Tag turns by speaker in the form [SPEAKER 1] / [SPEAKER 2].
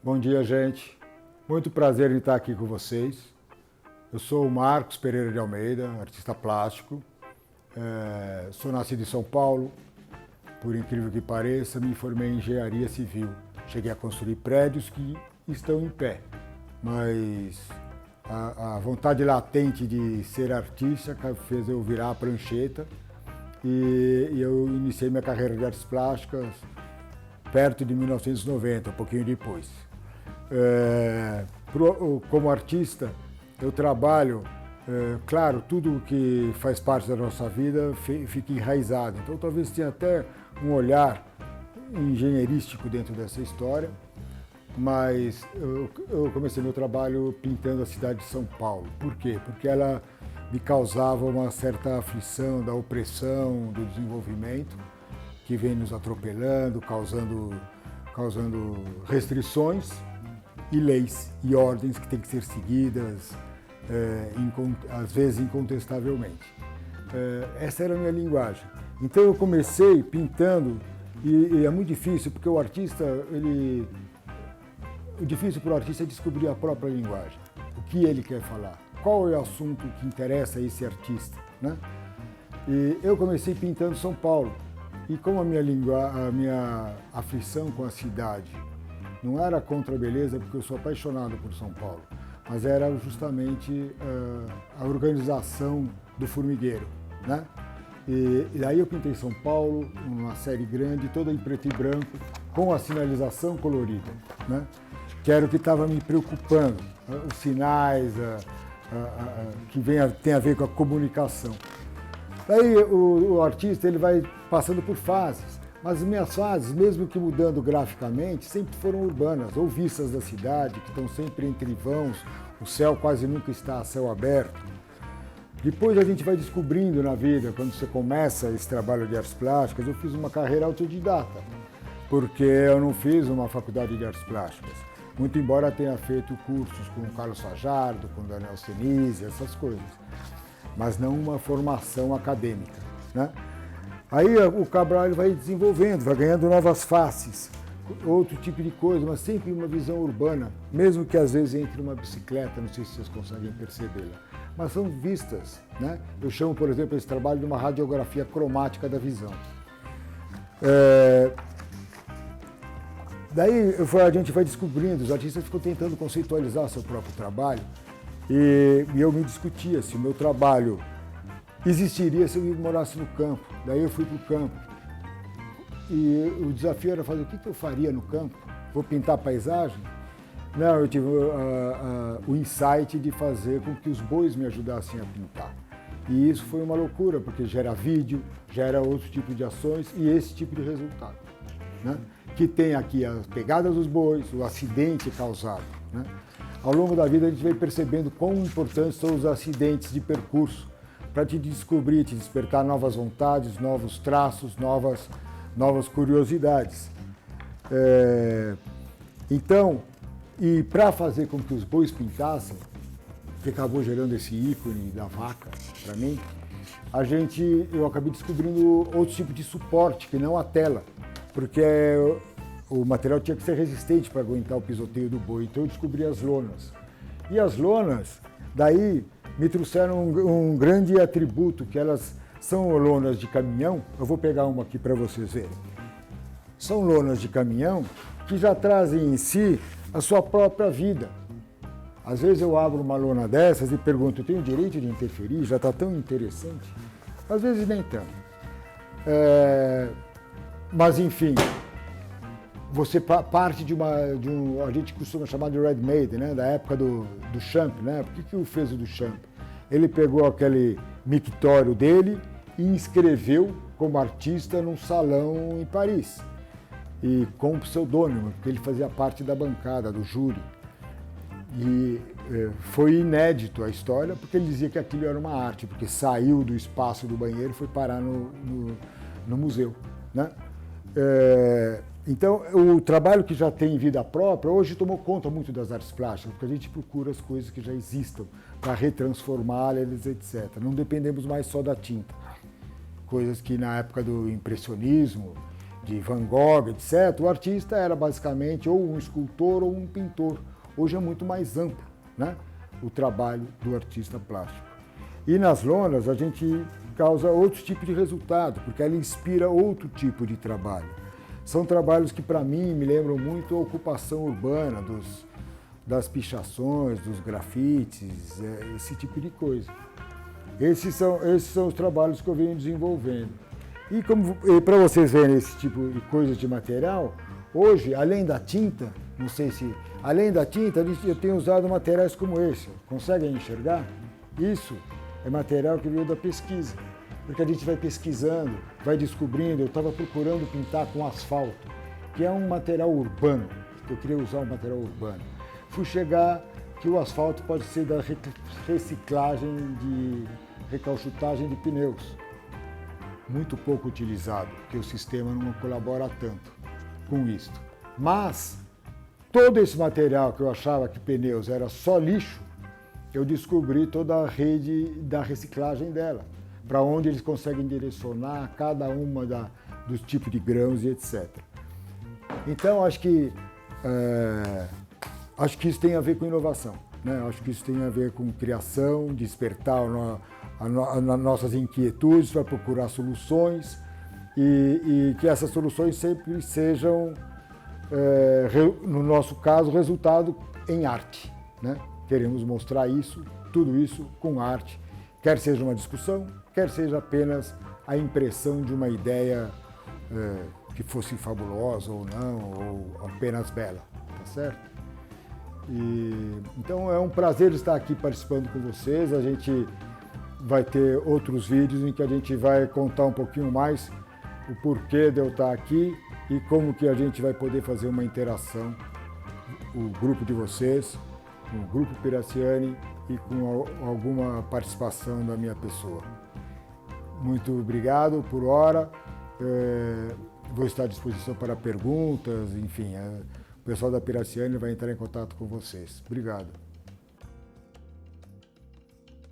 [SPEAKER 1] Bom dia, gente. Muito prazer em estar aqui com vocês. Eu sou o Marcos Pereira de Almeida, artista plástico. Sou nascido em São Paulo. Por incrível que pareça, me formei em engenharia civil. Cheguei a construir prédios que estão em pé, mas a vontade latente de ser artista fez eu virar a prancheta e eu iniciei minha carreira de artes plásticas perto de 1990, um pouquinho depois. Como artista, eu trabalho, claro, tudo que faz parte da nossa vida fica enraizado. Então talvez tenha até um olhar engenheirístico dentro dessa história, mas eu comecei meu trabalho pintando a cidade de São Paulo. Por quê? Porque ela me causava uma certa aflição da opressão, do desenvolvimento, que vem nos atropelando, causando restrições e leis e ordens que têm que ser seguidas, às vezes incontestavelmente. Essa era a minha linguagem. Então eu comecei pintando, e é muito difícil, porque o difícil para o artista é descobrir a própria linguagem, o que ele quer falar, qual é o assunto que interessa a esse artista, né? E eu comecei pintando São Paulo, e como a minha aflição com a cidade não era contra a beleza, porque eu sou apaixonado por São Paulo, mas era justamente a organização do formigueiro, né? E daí eu pintei São Paulo, uma série grande, toda em preto e branco, com a sinalização colorida, né? Que era o que estava me preocupando, os sinais que tem a ver com a comunicação. Daí o artista ele vai passando por fases, mas as minhas fases, mesmo que mudando graficamente, sempre foram urbanas, ou vistas da cidade, que estão sempre entre vãos, o céu quase nunca está a céu aberto. Depois a gente vai descobrindo na vida, quando você começa esse trabalho de artes plásticas, eu fiz uma carreira autodidata, porque eu não fiz uma faculdade de artes plásticas, muito embora tenha feito cursos com o Carlos Fajardo, com o Daniel Senise, essas coisas, mas não uma formação acadêmica, né? Aí o Cabral vai desenvolvendo, vai ganhando novas faces, outro tipo de coisa, mas sempre uma visão urbana, mesmo que às vezes entre uma bicicleta, não sei se vocês conseguem percebê-la, mas são vistas, né? Eu chamo, por exemplo, esse trabalho de uma radiografia cromática da visão. Daí a gente vai descobrindo, os artistas ficam tentando conceitualizar seu próprio trabalho, e eu me discutia se o meu trabalho existiria se eu morasse no campo. Daí eu fui para o campo. E o desafio era fazer o que eu faria no campo? Vou pintar paisagem? Não, eu tive o insight de fazer com que os bois me ajudassem a pintar. E isso foi uma loucura, porque gera vídeo, gera outro tipo de ações e esse tipo de resultado, né? Que tem aqui as pegadas dos bois, o acidente causado, né? Ao longo da vida a gente vem percebendo quão importantes são os acidentes de percurso para te descobrir, te despertar novas vontades, novos traços, novas curiosidades. Então, e para fazer com que os bois pintassem, que acabou gerando esse ícone da vaca para mim, eu acabei descobrindo outro tipo de suporte, que não a tela, porque o material tinha que ser resistente para aguentar o pisoteio do boi, então eu descobri as lonas. E as lonas, daí, me trouxeram um grande atributo, que elas são lonas de caminhão. Eu vou pegar uma aqui para vocês verem. São lonas de caminhão que já trazem em si a sua própria vida. Às vezes eu abro uma lona dessas e pergunto, eu tenho o direito de interferir? Já está tão interessante? Às vezes nem tanto. Mas enfim, você parte a gente costuma chamar de ready-made, né? Da época do Champ, né? Por que fez o do Champ? Ele pegou aquele mictório dele e inscreveu como artista num salão em Paris. E com pseudônimo, porque ele fazia parte da bancada, do júri. E foi inédito a história, porque ele dizia que aquilo era uma arte, porque saiu do espaço do banheiro e foi parar no museu, né? Então, o trabalho que já tem vida própria, hoje tomou conta muito das artes plásticas, porque a gente procura as coisas que já existam para retransformá-las, etc. Não dependemos mais só da tinta. Coisas que na época do impressionismo de Van Gogh, etc., o artista era basicamente ou um escultor ou um pintor. Hoje é muito mais amplo, né, o trabalho do artista plástico. E nas lonas a gente causa outro tipo de resultado, porque ela inspira outro tipo de trabalho. São trabalhos que, para mim, me lembram muito a ocupação urbana, das pichações, dos grafites, esse tipo de coisa. Esses são os trabalhos que eu venho desenvolvendo. E para vocês verem esse tipo de coisa de material, hoje, além da tinta, não sei se... Além da tinta, eu tenho usado materiais como esse. Conseguem enxergar? Isso é material que veio da pesquisa. Porque a gente vai pesquisando, vai descobrindo. Eu estava procurando pintar com asfalto, que é um material urbano. Eu queria usar um material urbano. Fui chegar que o asfalto pode ser da reciclagem recalchutagem de pneus. Muito pouco utilizado, porque o sistema não colabora tanto com isso. Mas todo esse material que eu achava que pneus era só lixo, eu descobri toda a rede da reciclagem dela, para onde eles conseguem direcionar cada uma dos tipos de grãos e etc. Então, acho que isso tem a ver com inovação, né? Acho que isso tem a ver com criação, despertar as nossas inquietudes para procurar soluções e que essas soluções sempre sejam, no nosso caso, resultado em arte, né? Queremos mostrar isso, tudo isso com arte, quer seja uma discussão, quer seja apenas a impressão de uma ideia que fosse fabulosa ou não, ou apenas bela, tá certo? Então é um prazer estar aqui participando com vocês. A gente vai ter outros vídeos em que a gente vai contar um pouquinho mais o porquê de eu estar aqui e como que a gente vai poder fazer uma interação, o grupo de vocês, o Grupo Piraciani e com alguma participação da minha pessoa. Muito obrigado por hora. Vou estar à disposição para perguntas, enfim, o pessoal da Piraciani vai entrar em contato com vocês. Obrigado.